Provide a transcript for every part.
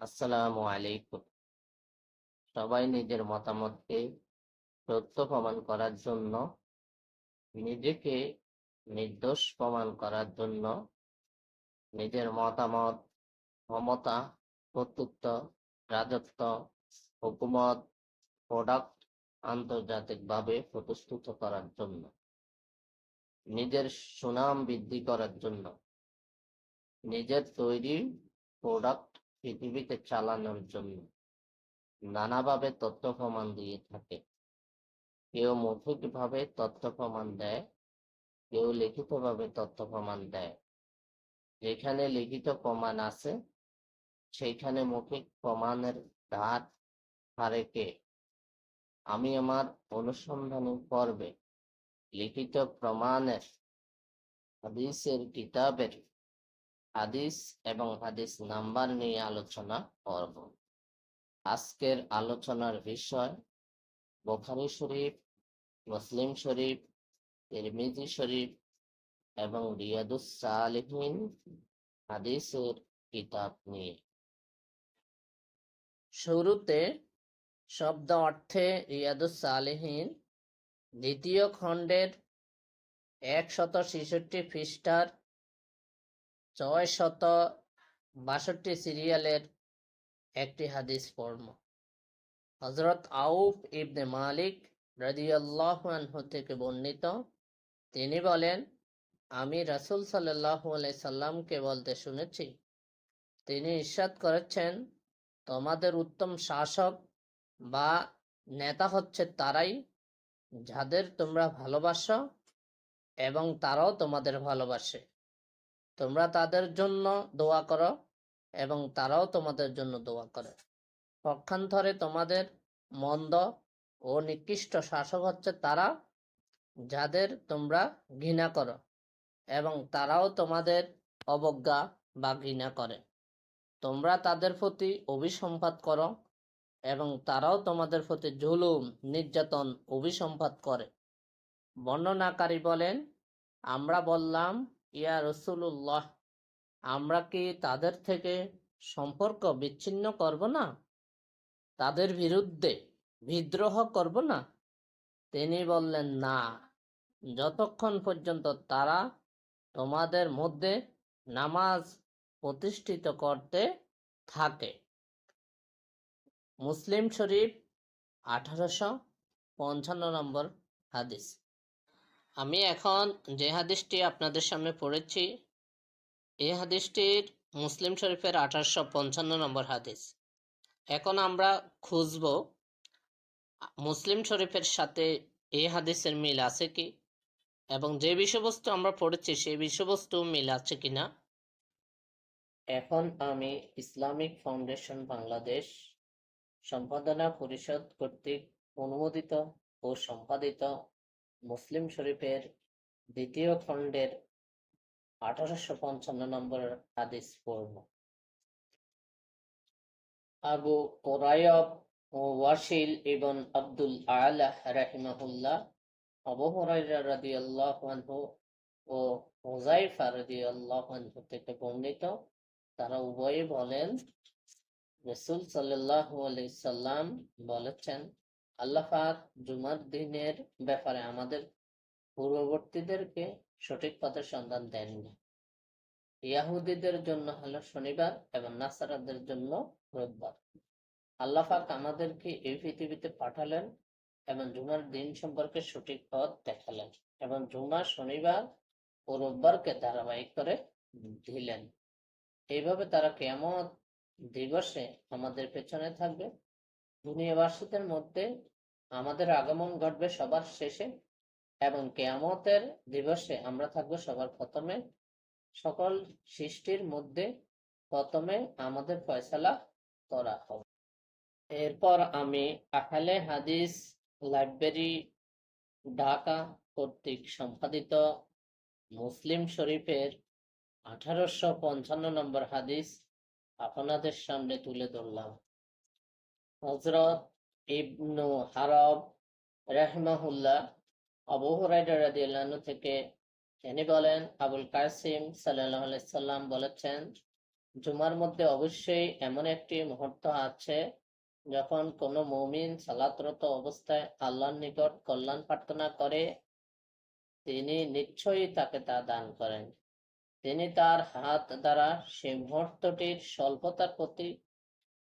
আসসালামু আলাইকুম। সবাই নিজের মতামতকে সত্য প্রমাণ করার জন্য, নিজেকে নির্দোষ প্রমাণ করার জন্য নিজের মতামত, ক্ষমতা, কর্তৃত্ব, রাজত্ব, হুকুমত, প্রোডাক্ট আন্তর্জাতিকভাবে প্রতিষ্ঠিত করার জন্য, নিজের সুনাম বৃদ্ধি করার জন্য, নিজের তৈরি প্রোডাক্ট পৃথিবীতে চালানোর জন্য নানাভাবে তথ্য প্রমাণ দিয়ে থাকে। কেউ মৌখিকভাবে তথ্য প্রমাণ দেয়, কেউ লিখিতভাবে তথ্য প্রমাণ দেয়। যেখানে লিখিত প্রমাণ আছে সেইখানে মৌখিক প্রমাণের ধার ধারে কে? আমি আমার অনুসন্ধানী পর্বে লিখিত প্রমাণের হাদিসের কিতাবের হাদিস এবং হাদিস নাম্বার নিয়ে আলোচনা করব। আজকের আলোচনার বিষয় বুখারী শরীফ, মুসলিম শরীফ, তিরমিজি শরীফ এবং রিয়াদুস সালিহিন হাদিসের কিতাব নিয়ে। শুরুতে শব্দ অর্থে রিয়াদুস সালিহিন দ্বিতীয় খণ্ডের 166 পৃষ্ঠার 662 সিরিয়ালের একটি হাদিস পড়ব। হযরত আউফ ইবনে মালিক রাদিয়াল্লাহু আনহু থেকে বর্ণিত, তিনি বলেন, আমি রাসূল সাল্লাল্লাহু আলাইহি সাল্লামকে বলতে শুনেছি, তিনি ইরশাদ করেছেন, তোমাদের উত্তম শাসক বা নেতা হচ্ছে তারাই যাদের তোমরা ভালোবাসো এবং তারাও তোমাদের ভালোবাসে। তোমরা তাদের জন্য দোয়া করো এবং তারাও তোমাদের জন্য দোয়া করে। পক্ষান্তরে তোমাদের মন্দ ও নিকৃষ্ট শাসক হচ্ছে তারা যাদের তোমরা ঘৃণা করো এবং তারাও তোমাদের অবজ্ঞা বা ঘৃণা করে। তোমরা তাদের প্রতি অভিসম্পাত করো এবং তারাও তোমাদের প্রতি জুলুম, নির্যাতন, অভিসম্পাত করে। বর্ণনাকারী বলেন, আমরা বললাম, ইয়া রাসূলুল্লাহ, আমরা কি তাদের থেকে সম্পর্ক বিচ্ছিন্ন করব না? তাদের বিরুদ্ধে বিদ্রোহ করব না? তিনি বললেন, না, যতক্ষণ পর্যন্ত তারা তোমাদের মধ্যে নামাজ প্রতিষ্ঠিত করতে থাকে। মুসলিম শরীফ 1855 নম্বর হাদিস। আমি এখন যে হাদিসটি আপনাদের সামনে পড়েছি, এই হাদিসটির মুসলিম শরীফের 1855 নম্বর হাদিস। এখন আমরা খুঁজব মুসলিম শরীফের সাথে এই হাদিসের মিল আছে কি, এবং যে বিষয়বস্তু আমরা পড়েছি সেই বিষয়বস্তু মিল আছে কিনা। এখন আমি ইসলামিক ফাউন্ডেশন বাংলাদেশ সম্পাদনা পরিষদ কর্তৃক অনুমোদিত ও সম্পাদিত মুসলিম শরীফের দ্বিতীয় খণ্ডের 1855 নম্বর হাদিস পড়ব। আবু কুরায়ব ও ওয়াসিল ইবন আব্দুল আলা রাহিমাহুল্লাহ আবু হুরায়রা রাদিয়াল্লাহু আনহু ও হুযায়ফা রাদিয়াল্লাহু আনহু থেকে বর্ণিত, তারা উভয়ে বলেন, রাসূল সাল্লাল্লাহু আলাইহি সাল্লাম বলেছেন, আল্লাহ পাক জুমার দিনের ব্যাপারে আমাদের পূর্ববর্তীদেরকে সঠিক পথের সন্ধান দেননি। ইয়াহুদীদের জন্য হলো শনিবার এবং নাসারাদের জন্য রোববার। আল্লাহ পাক আমাদেরকে এই পৃথিবীতে পাঠালেন এবং জুমার দিন সম্পর্কে সঠিক পথ দেখালেন এবং জুমা, শনিবার ও রোববারকে ধারাবাহিক করে দিলেন। এইভাবে তারা কিয়ামত দিবসে আমাদের পেছনে থাকবে। দুনিয়াবাসীদের মধ্যে আমাদের আগমন ঘটবে সবার শেষে এবং কিয়ামতের দিবসে আমরা থাকবো সবার প্রথমে। সকল সৃষ্টির মধ্যে প্রথমে আমাদের ফয়সালা করা হবে। এরপর আমি আহলে হাদিস লাইব্রেরি ঢাকা কর্তৃক সম্পাদিত মুসলিম শরীফের 1855 নম্বর হাদিস আপনাদের সামনে তুলে ধরলাম। হযরত ইবনু হারব রাহিমাহুল্লাহ আবু হুরায়রা রাদিয়াল্লাহু আনহু থেকে তিনি বলেন, আবুল কাসিম সাল্লাল্লাহু আলাইহি সাল্লাম বলেছেন, জুমার মধ্যে অবশ্যই এমন একটি মুহূর্ত আছে যখন কোনো মুমিন সালাতরত অবস্থায় আল্লাহর নিকট কল্যাণ প্রার্থনা করে, তিনি নিশ্চয়ই তাকে তা দান করেন। তিনি তার হাত দ্বারা সেই মুহূর্তটির স্বল্পতার প্রতি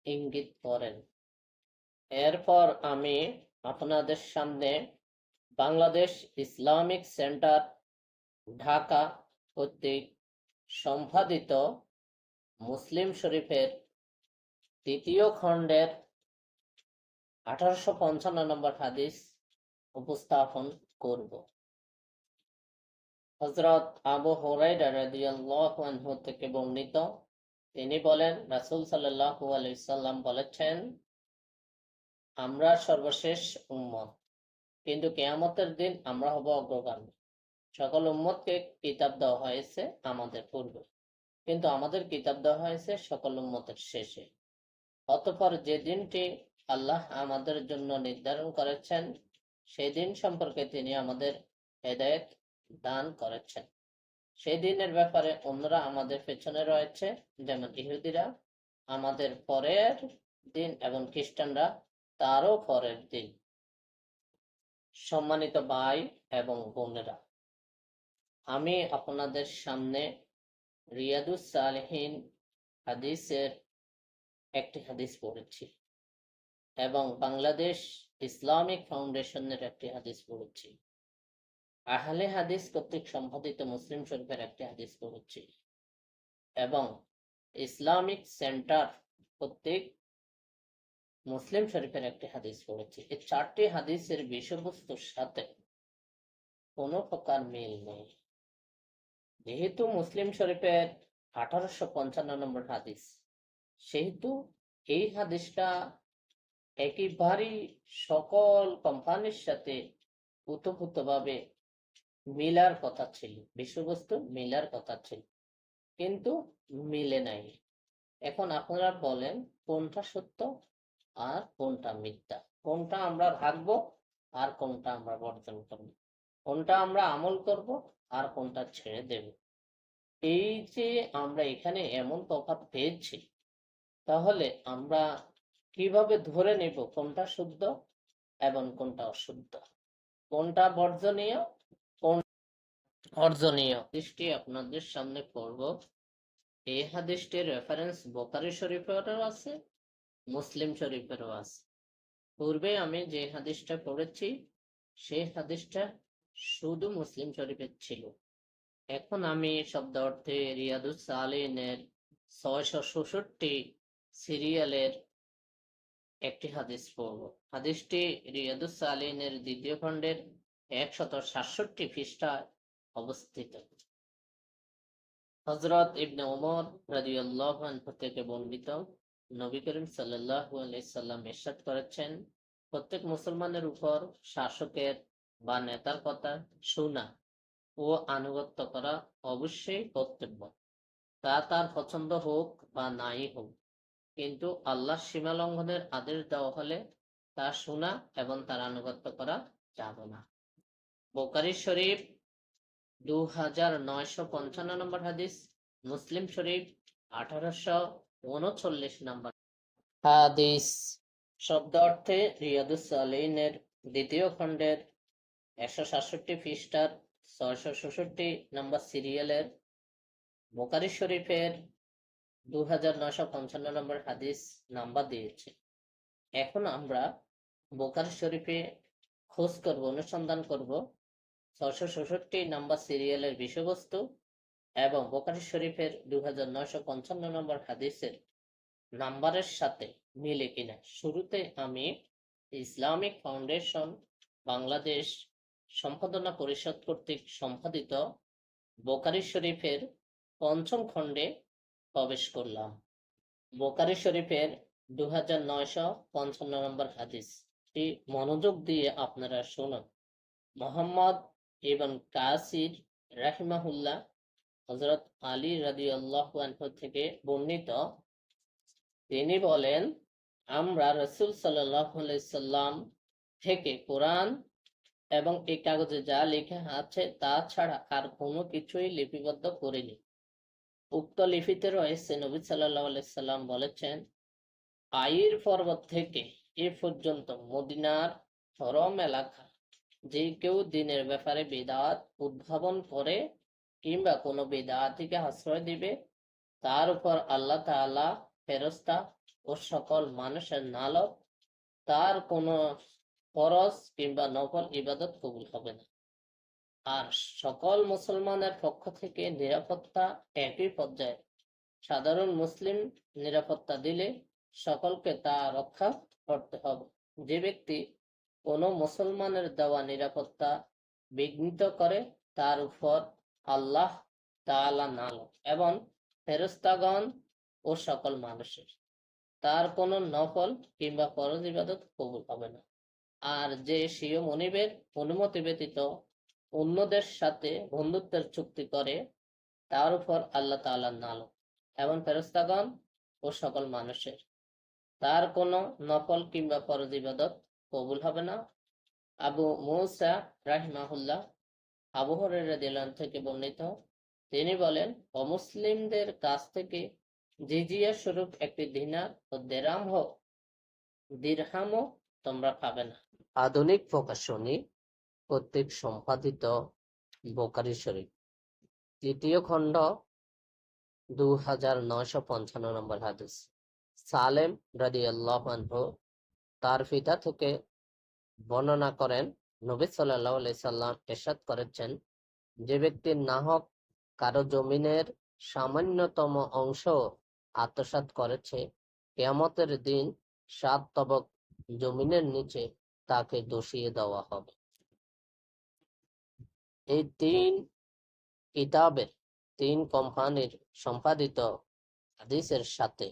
ইঙ্গিত করেন। এরপর আমি আপনাদের সামনে বাংলাদেশ ইসলামিক সেন্টার ঢাকা কর্তৃক সম্পাদিত মুসলিম শরীফের তৃতীয় খণ্ডের 1855 নম্বর হাদিস উপস্থাপন করব। হযরত আবু হুরায়রা রাদিয়াল্লাহু আনহু থেকে বর্ণিত, তিনি বলেন, রাসূল সাল্লাল্লাহু আলাইহি সাল্লাম বলেছেন, আমরা সর্বশেষ উম্মত, কিন্তু কিয়ামতের দিন আমরা হব অগ্রগামী। সকল উম্মতকে কিতাব দেওয়া হয়েছে আমাদের পূর্বে, কিন্তু আমাদের কিতাব দেওয়া হয়েছে সকল উম্মতের শেষে। অতঃপর যে দিনটি আল্লাহ আমাদের জন্য নির্ধারণ করেছেন, সেই দিন সম্পর্কে তিনি আমাদের হেদায়েত দান করেছেন। সেই দিনের ব্যাপারে অন্যরা আমাদের পেছনে রয়েছে, যেমন ইহুদিরা আমাদের পরের দিন এবং খ্রিস্টানরা তারও পরের দিন। সম্মানিত ভাই এবং বোনেরা, আমি আপনাদের সামনে রিয়াদুস সালেহিন হাদিসের একটি হাদিস পড়েছি এবং বাংলাদেশ ইসলামিক ফাউন্ডেশনের একটি হাদিস পড়েছি। আহলে হাদিস কর্তৃক সম্পাদিত মুসলিম শরীফের একটি হাদিস পড়েছি এবং ইসলামিক সেন্টার কর্তৃক মুসলিম শরীফের একটি হাদিস পড়েছি। এই চারটি হাদিসের বিষয়বস্তুর সাথে কোনো প্রকার মিল নেই। যেহেতু মুসলিম শরীফের 1855 নম্বর হাদিস, সেহেতু এই হাদিসটা একেবারেই সকল কোম্পানির সাথে ওতপ্রোতভাবে মিলার কথা ছিল, বিষয়বস্তু মিলার কথা ছিল, কিন্তু মিলে নাই। এখন আপনারা বলেন কোনটা সত্য আর কোনটা মিথ্যা, কোনটা আমরা রাখবো আর কোনটা আমরা বর্জন করব, কোনটা আমরা আমল করব আর কোনটা ছেড়ে দেব। এই যে আমরা এখানে এমন তফাৎ পেয়েছি, তাহলে আমরা কিভাবে ধরে নেব কোনটা শুদ্ধ এবং কোনটা অশুদ্ধ, কোনটা বর্জনীয় কোন অর্জনীয়? হাদিসটি আপনাদের সামনে পড়ব। এই হাদিসটির রেফারেন্স বুখারী শরীফেরও আছে, মুসলিম শরীফেরও আছে। পূর্বে আমি যে হাদিসটা পড়েছি সেই হাদিসটা শুধু মুসলিম শরীফের ছিল। এখন আমি শব্দ অর্থে রিয়াদুস সালিহিনের 666 সিরিয়ালের একটি হাদিস পড়ব। হাদিসটি রিয়াদুস সালিহিনের দ্বিতীয় খণ্ডের 167 পৃষ্ঠায় অবস্থিত। হযরত ইবনে ওমর রাদিয়াল্লাহু আনহু থেকে বর্ণিত, নবী করিম সাল্লাল্লাহু আলাইহি সাল্লাম ইরশাদ করেছেন, প্রত্যেক মুসলমানের উপর শাসকের বা নেতার কথা শোনা ও আনুগত্য করা অবশ্যই কর্তব্য, তা তার পছন্দ হোক বা নাই হোক। কিন্তু আল্লাহর সীমা লঙ্ঘনের আদেশ দেওয়া হলে তা শোনা এবং তার আনুগত্য করা যাবে না। বুখারী শরীফ 2955 নম্বর হাদিস, মুসলিম শরীফ 1839 নম্বর হাদিস। শব্দ অর্থে রিয়াদুস সালিহিনের দ্বিতীয় খণ্ডের 167 পৃষ্ঠার 666 নম্বর সিরিয়ালের বুখারী শরীফের 2955 নম্বর হাদিস নাম্বার দিয়েছে। এখন আমরা বুখারী শরীফে খোঁজ করব, অনুসন্ধান করব 666 নম্বর সিরিয়ালের বিষয়বস্তু এবং বুখারী শরীফের 2955 নম্বর হাদিসের নাম্বারের সাথে মিলে কিনা। শুরুতে আমি ইসলামিক ফাউন্ডেশন বাংলাদেশ সম্পাদনা পরিষদ কর্তৃক সম্পাদিত বুখারী শরীফের 5ম খণ্ডে প্রবেশ করলাম। বুখারী শরীফের 2955 নম্বর হাদিসটি মনোযোগ দিয়ে আপনারা শুনুন। মুহাম্মদ ইবন কাসির রাহিমাহুল্লাহ হযরত আলী রাদিয়াল্লাহু আনহু থেকে বর্ণিত, তিনি বলেন, আমরা রাসূল সাল্লাল্লাহু আলাইহি সাল্লাম থেকে কোরআন এবং এই কাগজে যা লেখা আছে তা ছাড়া আর কোনো কিছুই লিপিবদ্ধ করিনি। উক্ত লিপিতে রয়েছে নবী সাল্লাল্লাহু আলাইহি সাল্লাম বলেছেন, আইর পর্বত থেকে এ পর্যন্ত মদিনার হরম এলাকা যে কেউ দিনের ব্যাপারে বিদআত উদ্ভাবন করে কিংবা কোনো বিদআতিকে আশ্রয় দিবে, তার উপর আল্লাহ তাআলা, ফেরেশতা ও সকল মানুষের নালক তার কোনো ফরজ কিংবা নফল ইবাদত কবুল হবে না। আর সকল মুসলমানের পক্ষ থেকে নিরাপত্তা একই পর্যায়ে। সাধারণ মুসলিম নিরাপত্তা দিলে সকলকে তা রক্ষা করতে হবে। যে ব্যক্তি কোনো মুসলমানের দেওয়া নিরাপত্তা বিঘ্নিত করে, তার উপর আল্লাহ তাআলা নালক এবং ফেরেশতাগণ ও সকল মানুষের তার কোনো নফল কিংবা ফরজ ইবাদত কবুল হবে না। আর যে স্বীয় মনিবের অনুমতি ব্যতীত অন্যদের সাথে বন্ধুত্বের চুক্তি করে, তার উপর আল্লাহ তাআলার নালক এবং ফেরেশতাগণ ও সকল মানুষের তার কোনো নফল কিংবা ফরজ ইবাদত কবুল হবে না। আবু মুসা রাহিমাহুল্লাহ আবু হুরায়রা রাদিয়াল্লাহু আনহু থেকে বর্ণিত, তিনি বলেন, অমুসলিমদের কাছ থেকে জিজিয়া স্বরূপ একটি দিনার ও দিরহামও তোমরা পাবে না। আধুনিক প্রকাশনী কর্তৃক সম্পাদিত বুখারী শরীফ, তৃতীয় খণ্ড, 2955 নম্বর হাদিস। সালেম রাদিয়াল্লাহু আনহু তার পিতা থেকে বর্ণনা করেন, নবী সাল্লাল্লাহু আলাইহি সাল্লাম ইরশাদ করেছেন, যে ব্যক্তি নাহক কারো জমিনের সামান্যতম অংশ আত্মসাৎ করেছে, কিয়ামতের দিন 7 তবক জমিনের নিচে তাকে দোষিয়ে দেওয়া হবে। এই 3 কিতাবের 3 কোম্পানির সম্পাদিত হাদিসের সাথে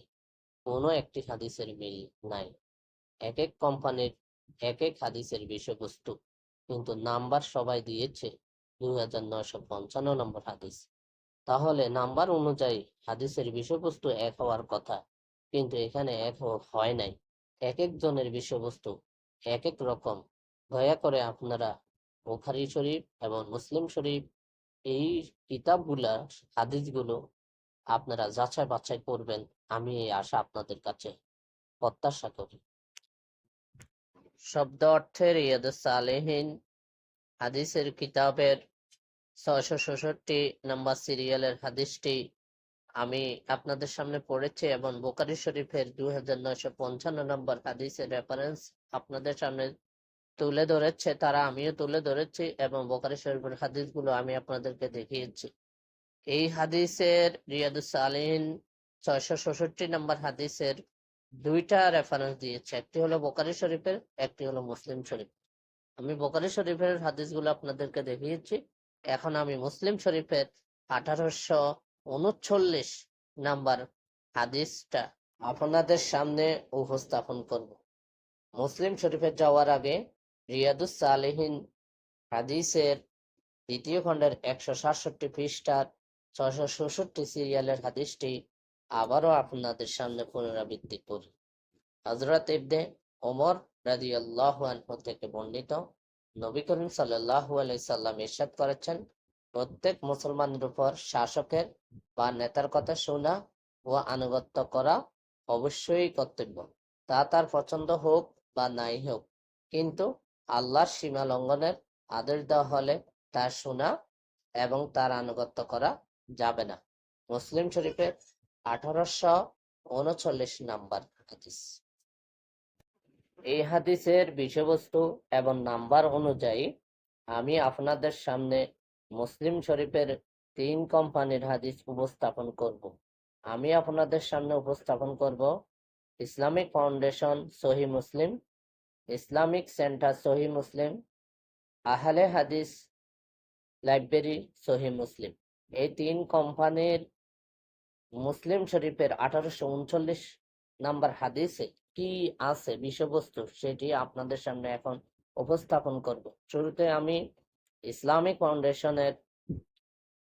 কোনো একটি হাদিসের মিল নাই। এক এক কোম্পানির এক এক হাদিসের বিষয়বস্তু, কিন্তু নাম্বার সবাই দিয়েছে 2955 নম্বর হাদিস। তাহলে নাম্বার অনুযায়ী হাদিসের বিষয়বস্তু এক হওয়ার কথা, কিন্তু এখানে এক হয় নাই। এক একজনের বিষয়বস্তু এক এক রকম। দয়া করে আপনারা বুখারী শরীফ এবং মুসলিম শরীফ এই কিতাবগুলা, হাদিসগুলো আপনারা যাচাই বাছাই করবেন, আমি এই আশা আপনাদের কাছে প্রত্যাশা করি। শব্দ অর্থে রিয়াদুস সালেহিন হাদিসের কিতাবের 666 নম্বর সিরিয়ালের হাদিসটি আমি আপনাদের সামনে পড়েছি এবং বুখারী শরীফের 2955 নম্বর হাদিসের রেফারেন্স আপনাদের সামনে তুলে ধরেছে তারা, আমিও তুলে ধরেছি এবং বুখারী শরীফের হাদিসগুলো আমি আপনাদেরকে দেখিয়েছি। এই হাদিসের রিয়াদুস সালেহিন 666 নম্বর হাদিসের 2টা রেফারেন্স দিয়েছে, একটি হলো বুখারী শরীফের, একটি হলো মুসলিম শরীফ। আমি বুখারী শরীফের হাদিসগুলো আপনাদেরকে দেখিয়েছি। এখন আমি মুসলিম শরীফের 1839 নাম্বার হাদিসটা আপনাদের সামনে উপস্থাপন করব। মুসলিম শরীফে যাওয়ার আগে রিয়াদুস সালেহিন হাদিসের 2য় খণ্ডের 167 পৃষ্ঠার 666 সিরিয়ালের হাদিসটি আবারও আপনাদের সামনে পুনরাবৃত্তি করি। হযরত ইবনে ওমর রাদিয়াল্লাহু আনহু থেকে বর্ণিত, নবী করিম সাল্লাল্লাহু আলাইহি সাল্লাম ইরশাদ করেছেন, প্রত্যেক মুসলমানের উপর শাসকের বা নেতার কথা শোনা ও আনুগত্য করা অবশ্যই কর্তব্য, তা তার পছন্দ হোক বা নাই হোক। কিন্তু আল্লাহর সীমা লঙ্ঘনের আদেশ দেওয়া হলে তার শোনা এবং তার আনুগত্য করা যাবে না। মুসলিম শরীফের 1839 নাম্বার হাদিস। এই হাদিসের বিষয়বস্তু এবং নাম্বার অনুযায়ী আমি আপনাদের সামনে মুসলিম শরীফের 3 কোম্পানির হাদিস উপস্থাপন করব। আমি আপনাদের সামনে উপস্থাপন করব ইসলামিক ফাউন্ডেশন সহিহ মুসলিম, ইসলামিক সেন্টার সহিহ মুসলিম, আহলে হাদিস লাইব্রেরি সহিহ মুসলিম। এই 3 কোম্পানির মুসলিম শরীফের 1839 নাম্বার হাদিসে কি আছে বিষয়বস্তু, সেটি আপনাদের সামনে এখন উপস্থাপন করব। শুরুতে আমি ইসলামিক ফাউন্ডেশনের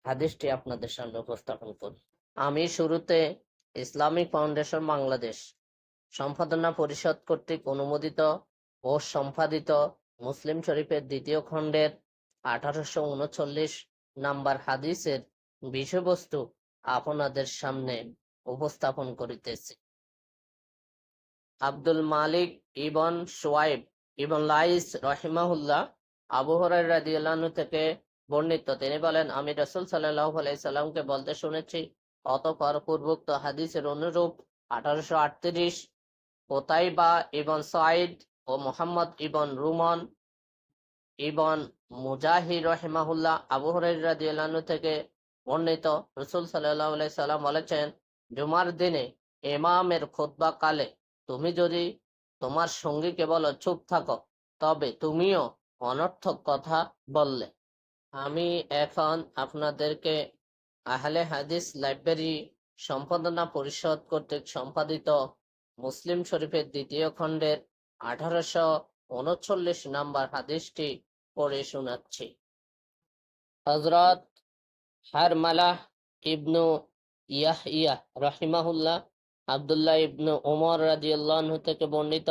হাদিসটি আপনাদের সামনে উপস্থাপন করব। আমি শুরুতে ইসলামিক ফাউন্ডেশন বাংলাদেশ সম্পাদনা পরিষদ কর্তৃক অনুমোদিত ও সম্পাদিত মুসলিম শরীফের 2য় খণ্ডের 1839 নাম্বার হাদিসের বিষয়বস্তু আপনাদের সামনে উপস্থাপন করিতেছি। আব্দুল মালিক ইবন শুয়াইব ইবন লাইস রহিমাহুল্লাহ আবু হুরায়রা রাদিয়াল্লাহু আনহু থেকে বর্ণিত, তিনি বলেন, আমি রাসূল সাল্লাল্লাহু আলাইহি সাল্লামকে বলতে শুনেছি, অতঃপর পূর্বোক্ত হাদিসের অনুরূপ 1838 কোতাইবা ইবন সাইদ ও মুহাম্মদ ইবন রুমন ইবন মুজাহির রহিমাহুল্লাহ আবু হুরায়রা রাদিয়াল্লাহু আনহু থেকে বর্ণিত, রাসূল সাল্লাল্লাহু আলাইহি সাল্লাম বলেছেন, জুমার দিনে ইমামের খুতবা কালে তুমি যদি তোমার সঙ্গীকে বলো চুপ থাকো, তবে তুমিও অনর্থক কথা বললে। আমি এখন আপনাদেরকে আহলে হাদিস লাইব্রেরি সম্পাদনা পরিষদ কর্তৃক সম্পাদিত মুসলিম শরীফের দ্বিতীয় খণ্ডের 1839 নম্বর হাদিসটি পড়ে শোনাচ্ছি। হযরত হারমালাহ ইবনু ইয়াহইয়া রাহিমাহুল্লাহ আব্দুল্লাহ ইবনু ওমর রাদিয়াল্লাহু আনহু থেকে বর্ণিত,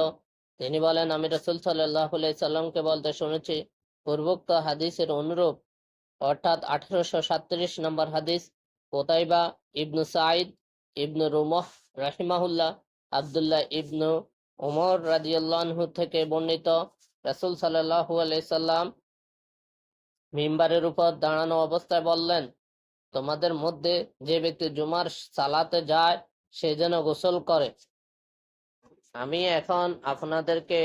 তিনি বলেন, আমি রাসূল সাল্লাল্লাহু আলাইহি সাল্লামকে বলতে শুনেছি, পূর্বোক্ত হাদিসের অনুরূপ, অর্থাৎ 1837 নম্বর হাদিস, কোতাইবা ইবনু সাইদ ইবনু রুমহ রাহিমাহুল্লাহ আব্দুল্লাহ ইবনু ওমর রাদিয়াল্লাহু আনহু থেকে বর্ণিত, রাসূল সাল্লাল্লাহু আলাইহি সাল্লাম মিম্বারের উপর দাঁড়ানো অবস্থায় বললেন, তোমাদের মধ্যে যে ব্যক্তি জুমার সালাতে যায় সে যেন গোসল করে। আমি এখন আপনাদেরকে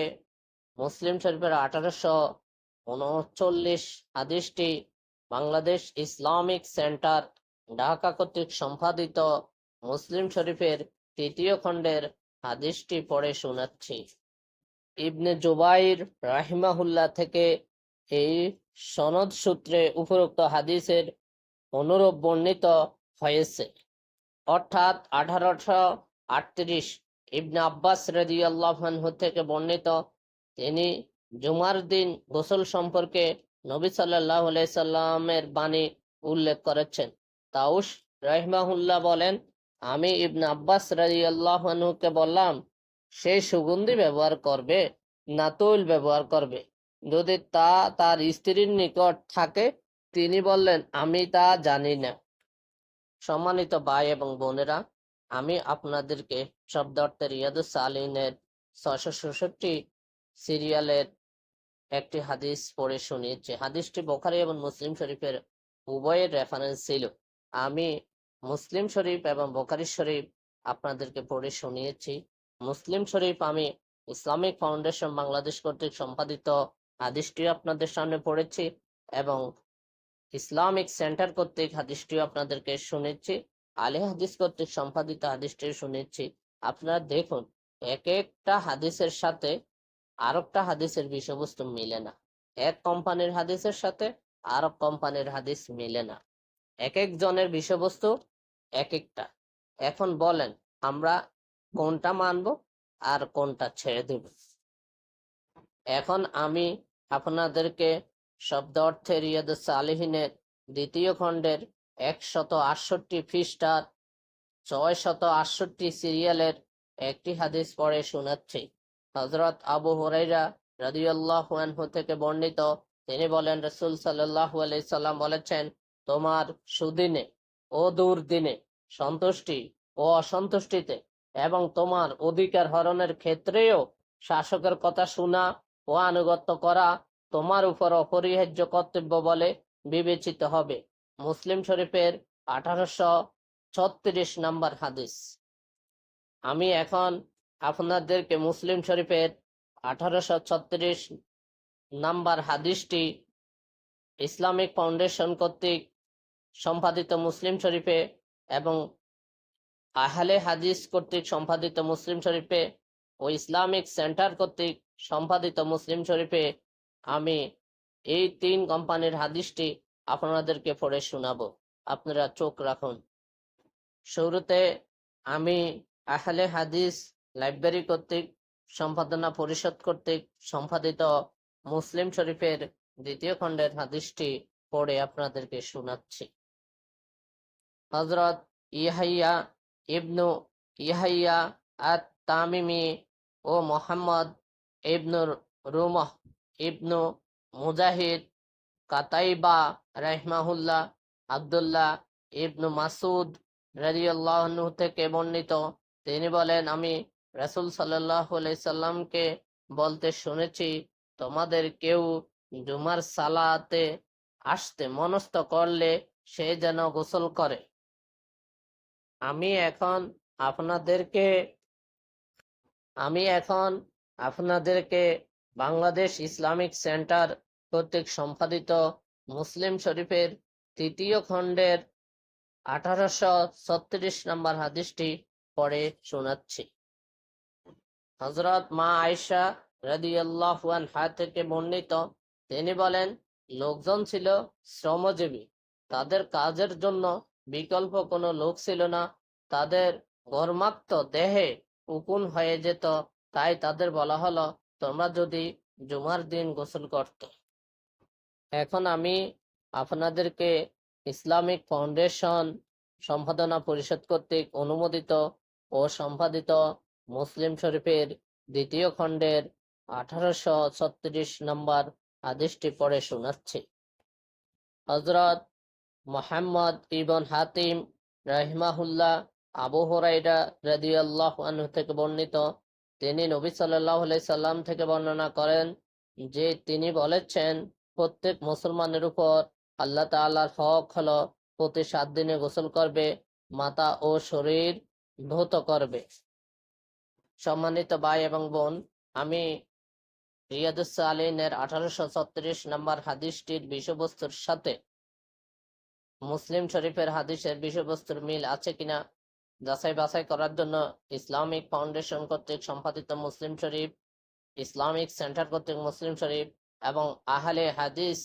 মুসলিম শরীফের 1839 হাদিসটি বাংলাদেশ ইসলামিক সেন্টার ঢাকা কর্তৃক সম্পাদিত মুসলিম শরীফের তৃতীয় খণ্ডের হাদিসটি পড়ে শোনাচ্ছি। ইবনে জুবাইর রাহিমাহুল্লাহ থেকে এই সনদ সূত্রে উপরোক্ত হাদিসের অনুরূপ বর্ণিত হয়েছে, অর্থাৎ 1838 ইবনে আব্বাস রাদিয়াল্লাহু আনহু থেকে বর্ণিত, তিনি জুমার দিন গোসল সম্পর্কে নবী সাল্লাল্লাহু আলাইহি সাল্লামের বাণী উল্লেখ করেছেন। তাউস রাহিমাহুল্লাহ বলেন, আমি ইবনে আব্বাস রাদিয়াল্লাহু আনহুকে বললাম, সে সুগন্ধি ব্যবহার করবে না তৈল ব্যবহার করবে, যদি তা তার স্ত্রীর নিকট থাকে? তিনি বললেন, আমি তা জানি না। সম্মানিত ভাই এবং বোনেরা, আমি আপনাদেরকে শব্দার্থে রিয়াদুস সালিহিনের 666 সিরিয়ালের একটি হাদিস পড়ে শুনিয়েছি। হাদিসটি বুখারী এবং মুসলিম শরীফের উভয়ের রেফারেন্স ছিল। আমি মুসলিম শরীফ এবং বুখারী শরীফ আপনাদেরকে পড়ে শুনিয়েছি। মুসলিম শরীফ আমি ইসলামিক ফাউন্ডেশন বাংলাদেশ কর্তৃক সম্পাদিত হাদিসটিও আপনাদের সামনে পড়েছি এবং ইসলামিক সেন্টার কর্তৃক হাদিসটিও আপনাদেরকে শুনেছি, আলে হাদিস কর্তৃক সম্পাদিত হাদিসটিও শুনেছি। আপনারা দেখুন, এক একটা হাদিসের সাথে আরেকটা হাদিসের বিষয়বস্তু মিলে না, এক কোম্পানির হাদিসের সাথে আরেক কোম্পানির হাদিস মিলে না, এক একজনের বিষয়বস্তু এক একটা। এখন বলেন, আমরা কোনটা মানব আর কোনটা ছেড়ে দেব? এখন আমি আপনাদেরকে শব্দ অর্থে রিয়াদুস সালিহিনের দ্বিতীয় খণ্ডের 168 পৃষ্ঠার 668 সিরিয়ালের একটি হাদিস পড়ে শোনাচ্ছি। হযরত আবু হুরায়রা রাদিয়াল্লাহু আনহু থেকে বর্ণিত, তিনি বলেন, রাসূল সাল্লাল্লাহু আলাইহি সাল্লাম বলেছেন, তোমার সুদিনে ও দুর্দিনে, সন্তুষ্টি ও অসন্তুষ্টিতে এবং তোমার অধিকার হরণের ক্ষেত্রেও শাসকের কথা শোনা ও আনুগত্য করা তোমার উপর অপরিহার্য কর্তব্য বলে বিবেচিত হবে। মুসলিম শরীফের 1836 নম্বর হাদিস। আমি এখন আপনাদেরকে মুসলিম শরীফের 1836 নাম্বার হাদিসটি ইসলামিক ফাউন্ডেশন কর্তৃক সম্পাদিত মুসলিম শরীফে এবং আহলে হাদিস কর্তৃক সম্পাদিত মুসলিম শরীফে ও ইসলামিক সেন্টার কর্তৃক সম্পাদিত মুসলিম শরীফে আমি এই তিন কোম্পানির হাদিসটি আপনাদেরকে পড়ে শোনাবো। আপনারা চোখ রাখুন। শুরুতে আমি আহলে হাদিস লাইব্রেরি কর্তৃক সম্পাদনা পরিষদ কর্তৃক সম্পাদিত মুসলিম শরীফের দ্বিতীয় খণ্ডের হাদিসটি পড়ে আপনাদেরকে শোনাচ্ছি। হযরত ইয়াহইয়া ইবনু ইয়াহইয়া আত-তামিমি ও মুহাম্মদ ইবনু রুমহ ইবনু মুজাহিদ কাতাইবা রাহিমাহুল্লাহ আব্দুল্লাহ ইবনু মাসুদ রাদিয়াল্লাহু আনহু থেকে বর্ণিত, তিনি বলেন, আমি রাসূল সাল্লাল্লাহু আলাইহি সাল্লামকে বলতে শুনেছি, তোমাদের কেউ জুমার সালাতে আসতে মনস্থ করলে সে যেন গোসল করে। আমি এখন আপনাদেরকে আমি এখন আপনাদেরকে বাংলাদেশ ইসলামিক সেন্টার কর্তৃক সম্পাদিত মুসলিম শরীফের ৩য় খণ্ডের 1836 নম্বর হাদিসটি পড়ে শোনাচ্ছি। হযরত মা আয়েশা রাদিয়াল্লাহু আনহা থেকে বর্ণিত, তিনি বলেন, লোকজন ছিল শ্রমজীবী, তাদের কাজের জন্য বিকল্প কোনো লোক ছিল না, তাদের ঘর্মাক্ত দেহে উকুন হয়ে যেত, তাই তাদের বলা হলো, তোমরা যদি জুমার দিন গোসল করতে। এখন আমি আপনাদেরকে ইসলামিক ফাউন্ডেশন সম্পাদনা পরিষদ কর্তৃক অনুমোদিত ও সম্পাদিত মুসলিম শরীফের 2য় খণ্ডের 1836 নম্বর হাদিসটি পড়ে শোনাচ্ছি। হযরত মুহাম্মদ ইবন হাতিম রাহিমাহুল্লাহ আবু হুরায়রা রাদিয়াল্লাহু আনহু থেকে বর্ণিত, তিনি নবী সাল্লাল্লাহু আলাইহি সাল্লাম থেকে বর্ণনা করেন যে তিনি বলেছেন, প্রত্যেক মুসলমানের উপর আল্লাহ তাআলার হক হলো প্রতি 7 দিনে গোসল করবে, মাথা ও শরীর ধৌত করবে। সম্মানিত ভাই এবং বোন, আমি রিয়াদুস সালিহিনের 1836 নম্বর হাদিসটির বিষয়বস্তুর সাথে মুসলিম শরীফের হাদিসের বিষয়বস্তুর মিল আছে কিনা যাচাই বাছাই করার জন্য ইসলামিক ফাউন্ডেশন কর্তৃক সম্পাদিত মুসলিম শরীফ, ইসলামিক সেন্টার কর্তৃক মুসলিম শরীফ এবং আহলে হাদিস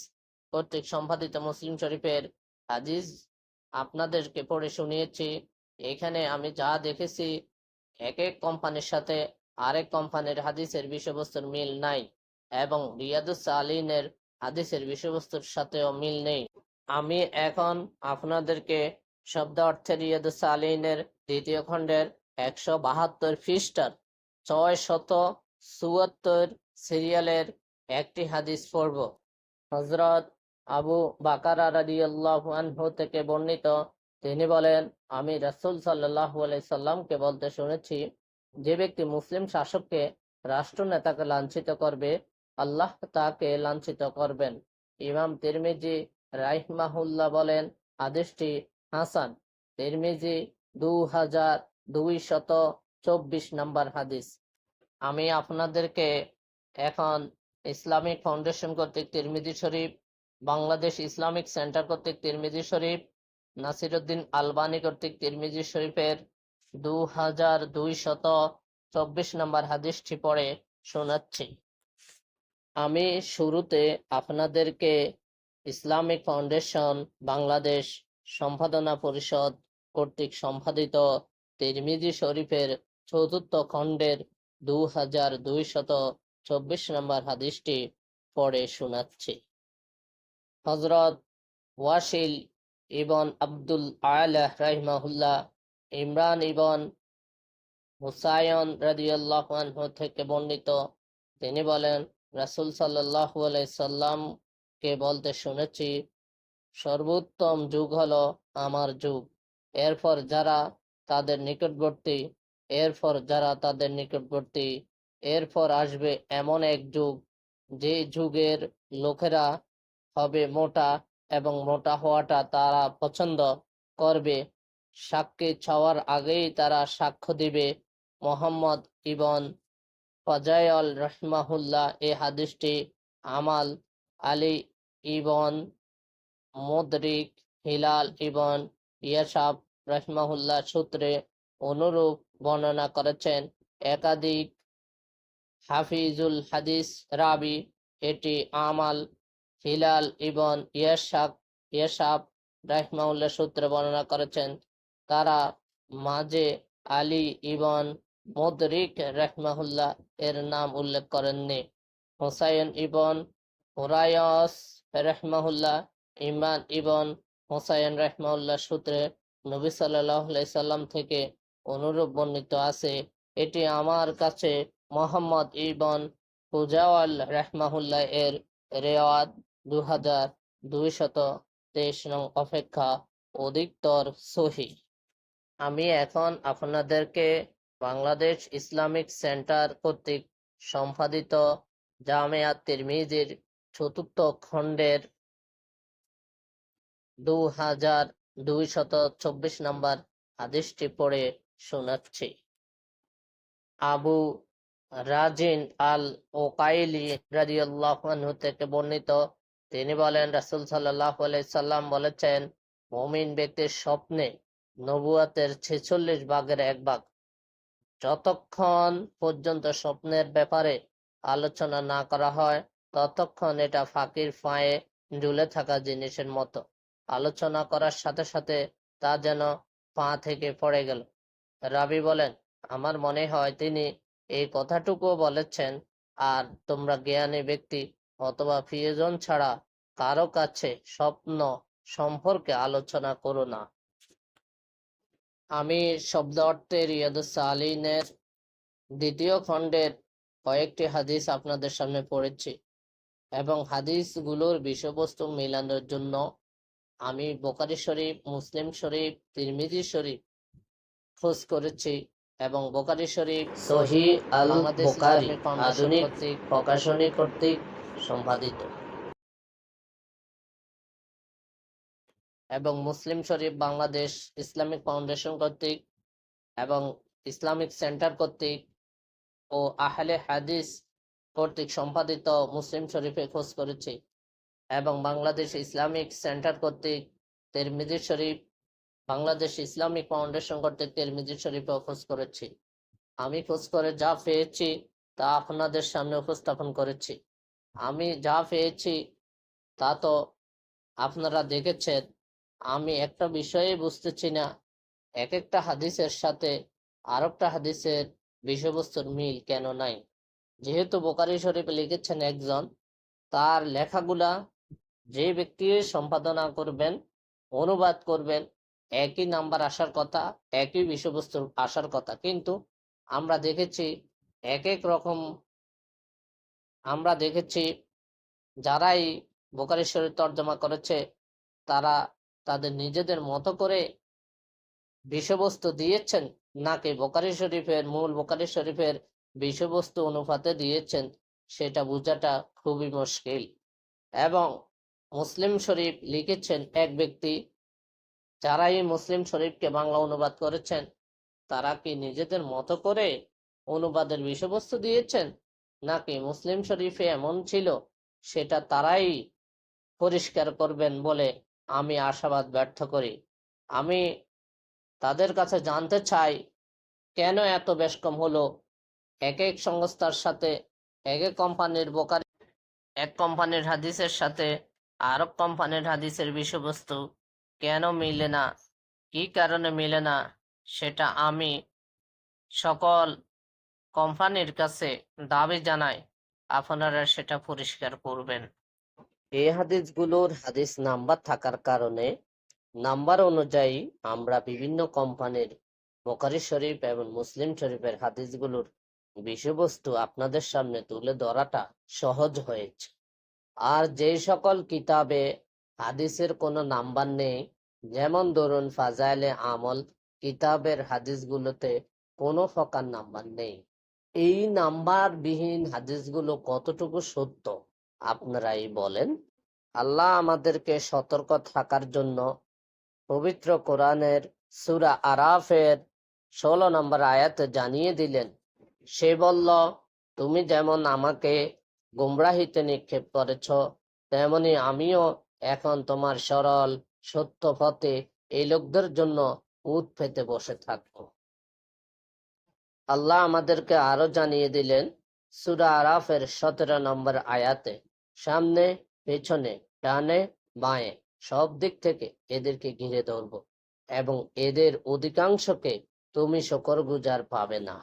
কর্তৃক সম্পাদিত মুসলিম শরীফের হাদিস আপনাদেরকে পড়ে শুনিয়েছি। এখানে আমি যা দেখেছি, এক এক কোম্পানির সাথে আরেক কোম্পানির হাদিসের বিষয়বস্তুর মিল নাই এবং রিয়াদুস সালিহিনের হাদিসের বিষয়বস্তুর সাথেও মিল নেই। আমি এখন আপনাদেরকে শব্দ অর্থে রিয়াদুস সালিহিনের 2য় খণ্ডের 172 পৃষ্ঠার 674 সিরিয়ালের একটি হাদিস পড়ব। হযরত আবু বাকারা রাদিয়াল্লাহু আনহু থেকে বর্ণিত, তিনি বলেন, আমি রাসূল সাল্লাল্লাহু আলাইহি সাল্লামকে বলতে শুনেছি, যে ব্যক্তি মুসলিম শাসককে, রাষ্ট্রনেতাকে লাঞ্ছিত করবে, আল্লাহ তাকে লাঞ্ছিত করবেন। ইমাম তিরমিজি রাহিমাহুল্লাহ বলেন, হাদিসটি হাসান। তিরমিজি 2224 নম্বর হাদিস। আমি আপনাদেরকে এখন ইসলামিক ফাউন্ডেশন কর্তৃক তিরমিজি শরীফ, বাংলাদেশ ইসলামিক সেন্টার কর্তৃক তিরমিজি শরীফ, নাসিরউদ্দিন আলবানী কর্তৃক তিরমিজি শরীফের 2224 নম্বর হাদিসটি পড়ে শোনাচ্ছি। আমি শুরুতে আপনাদেরকে ইসলামিক ফাউন্ডেশন বাংলাদেশ সম্পাদনা পরিষদ কর্তৃক সম্পাদিত তিরমিজি শরীফের 4th খণ্ডের 2224 নম্বর হাদিসটি পড়ে শোনাচ্ছি। হযরত ওয়াসিল ইবন আব্দুল আলা রাহিমাহুল্লাহ ইমরান ইবন হুসায়ন রাদিয়াল্লাহু আনহু থেকে বর্ণিত, তিনি বলেন, রাসূল সাল্লাল্লাহু আলাইহি সাল্লামকে বলতে শুনেছি, সর্বোত্তম যুগ হলো আমার যুগ, এরপর যারা তাদের নিকটবর্তী, এরপর যারা তাদের নিকটবর্তী, এরপর আসবে এমন এক যুগ, যে যুগের লোকেরা হবে মোটা এবং মোটা হওয়াটা তারা পছন্দ করবে, সাক্ষী ছাওয়ার আগেই তারা সাক্ষ্য দিবে। মোহাম্মদ ইবন ফাজাইল রাহিমাহুল্লাহ এই হাদিসটি আমাল আলী ইবন মুদরিক, হিলাল ইবন ইয়াসাব রাহিমাহুল্লাহ সূত্রে অনুরূপ বর্ণনা করেছেন। একাধিক হাফিজুল হাদিস রাবি এটি আমাল হিলাল ইবন ইয়াসাব রাহিমাহুল্লাহ সূত্রে বর্ণনা করেছেন। তারা মাঝে আলী ইবন মুদরিক রাহিমাহুল্লাহ এর নাম উল্লেখ করেননি। হুসাইন ইবন হুরায়স রাহিমাহুল্লাহ ইমরান ইবন হুসাইন রাহিমাহুল্লাহ সূত্রে নবী সাল্লাল্লাহু আলাইহি সাল্লাম থেকে অনুরূপ বর্ণিত আছে। এটি আমার কাছে মোহাম্মদ ইবন ফুজাওয়াল রাহিমাহুল্লাহ এর রিওয়ায়াত 2223 নং অপেক্ষা অধিকতর সহিহ। আমি এখন আপনাদেরকে বাংলাদেশ ইসলামিক সেন্টার কর্তৃক সম্পাদিত জামিয়া তিরমিজির চতুর্থ খণ্ডের 2224 নম্বর হাদিসটি পড়ে শোনাচ্ছি। আবু রাজিন আল ওকাইলি রাদিয়াল্লাহু আনহু থেকে বর্ণিত, তিনি বলেন, রাসূল সাল্লাল্লাহু আলাইহি সাল্লাম বলেছেন, মুমিন ব্যক্তির স্বপ্নে নবুয়তের 46 ভাগের 1 ভাগ। যতক্ষণ পর্যন্ত স্বপ্নের ব্যাপারে আলোচনা না করা হয় ততক্ষণ এটা ফাঁকির ফাঁয়ে ঝুলে থাকা জিনিসের মতো। আলোচনা করার সাথে সাথে তা যেন পা থেকে পড়ে গেল। রাবী বলেন, আমার মনে হয় তিনি এই কথাটুকুও বলেছেন, আর তোমরা জ্ঞানী ব্যক্তি অথবা প্রিয়জন ছাড়া কারো কাছে স্বপ্ন সম্পর্কে আলোচনা করো না। আমি শব্দ অর্থে রিয়াদুস সালিহিনের 2য় খণ্ডের কয়েকটি হাদিস আপনাদের সামনে পড়েছি এবং হাদিসগুলোর বিষয়বস্তু মেলানোর জন্য আমি বুখারী শরীফ, মুসলিম শরীফ, তিরমিজি শরীফ খোঁজ করেছি এবং বুখারী শরীফ সহিহ আল বুখারী আধুনিক প্রকাশনী কর্তৃক সম্পাদিত এবং মুসলিম শরীফ বাংলাদেশ ইসলামিক ফাউন্ডেশন কর্তৃক এবং ইসলামিক সেন্টার কর্তৃক ও আহলে হাদিস কর্তৃক সম্পাদিত মুসলিম শরীফে খোঁজ করেছি এবং বাংলাদেশ ইসলামিক সেন্টার কর্তৃক তিরমিজি শরীফ, বাংলাদেশ ইসলামিক ফাউন্ডেশন কর্তৃক তিরমিজি শরীফেও খোঁজ করেছি। আমি খোঁজ করে যা পেয়েছি তা আপনাদের সামনে উপস্থাপন করেছি। আমি যা পেয়েছি তা তো আপনারা দেখেছেন। আমি একটা বিষয়ে বুঝতেছি না, এক একটা হাদিসের সাথে আরেকটা হাদিসের বিষয়বস্তুর মিল কেন নাই। যেহেতু বুখারী শরীফে লিখেছেন একজন, তার লেখাগুলা যে ব্যক্তি সম্পাদনা করবেন, অনুবাদ করবেন, একই নাম্বার আসার কথা, একই বিষয়বস্তু আসার কথা, কিন্তু আমরা দেখেছি এক এক রকম। আমরা দেখেছি যারাই বুখারী শরীফ তর্জমা করেছে তারা তাদের নিজেদের মতো করে বিষয়বস্তু দিয়েছেন, নাকি বুখারী শরীফের বুখারী শরীফের বিষয়বস্তু অনুপাতে দিয়েছেন, সেটা বোঝাটা খুবই মুশকিল। এবং মুসলিম শরীফ লিখেছেন এক ব্যক্তি, যারাই মুসলিম শরীফকে বাংলা অনুবাদ করেছেন তারা কি নিজেদের মতো করে অনুবাদের বিষয়বস্তু দিয়েছেন, নাকি মুসলিম শরীফে এমন ছিল সেটা তারাই পরিষ্কার করবেন বলে আমি আশাবাদ ব্যর্থ করি। আমি তাদের কাছে জানতে চাই, কেন এত বেশকম হলো? এক এক সংস্থার সাথে এক এক কোম্পানির এক কোম্পানির হাদিসের সাথে আরেক কোম্পানির হাদিসের বিষয়বস্তু কেন মিলে না, কি কারণে মিলে না, সেটা আমি সকল কোম্পানির কাছে দাবি জানাই, আপনারা সেটা পরিষ্কার করবেন। এই হাদিসগুলোর হাদিস নাম্বার থাকার কারণে নাম্বার অনুযায়ী আমরা বিভিন্ন কোম্পানির বুখারী শরীফ এবং মুসলিম শরীফের হাদিসগুলোর বিষয়বস্তু আপনাদের সামনে তুলে ধরাটা সহজ হয়েছে। আর যেই সকল কিতাবে হাদিসের কোনো নাম্বার নেই, যেমন ধরুন ফাজাইলে আমল কিতাবের হাদিসগুলোতে কোনো প্রকার নাম্বার নেই। এই নাম্বার বিহীন হাদিসগুলো কতটুকু সত্য আপনারাই বলেন। আল্লাহ আমাদেরকে সতর্ক থাকার জন্য পবিত্র কোরআনের সূরা আরাফের 16 নম্বর আয়াতে জানিয়ে দিলেন। সে বলল, তুমি যেমন আমাকে গুমরাহিতে নিক্ষেপ করেছ, তেমনি আমিও এখন তোমার সরল সত্য পথে এই লোকদের জন্য উট পেতে বসে থাকব। আল্লাহ আমাদেরকে আরো জানিয়ে দিলেন সূরা আরাফের 17 নম্বর আয়াতে, সামনে পেছনে ডানে বাঁয়ে সব দিক থেকে এদেরকে ঘিরে ধরব এবং এদের অধিকাংশকে তুমি শুকরগুজার পাবে না।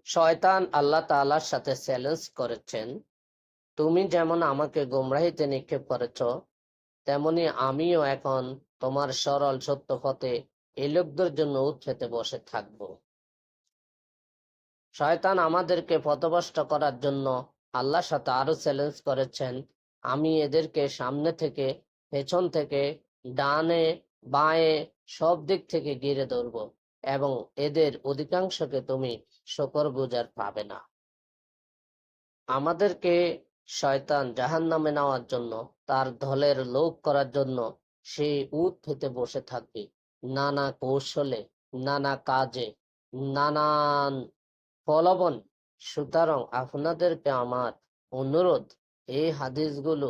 শয়তান আল্লাহ তাআলার সাথে চ্যালেঞ্জ করেছেন, তুমি যেমন আমাকে গোমরাহিতে নিক্ষেপ করেছ, তেমনি আমিও এখন তোমার সরল সত্য পথে এই লোকদের জন্য উট পেতে বসে থাকব। শয়তান আমাদেরকে পথভ্রষ্ট করার জন্য আল্লাহর সাথে আরো চ্যালেঞ্জ করেছেন, আমি এদেরকে সামনে থেকে, পেছন থেকে, ডানে বাঁয়ে সব দিক থেকে ঘিরে ধরব এবং এদের অধিকাংশকে তুমি শুকরগুজার পাবে না। আমাদেরকে শয়তান জাহান্নামে নেওয়ার জন্য, তার দলের লোক করার জন্য সে উট হতে বসে থাকবে, নানা কৌশলে, নানা কাজে, নানান প্রলোভন। সুতরাং আপনাদেরকে আমার অনুরোধ, এই হাদিসগুলো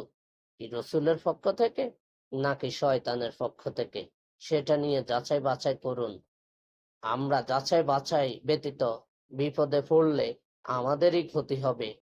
কি রসুলের পক্ষ থেকে নাকি শয়তানের পক্ষ থেকে, সেটা নিয়ে যাচাই বাছাই করুন। আমরা যাচাই বাছাই ব্যতীত বিপদে পড়লে আমাদেরই ক্ষতি হবে।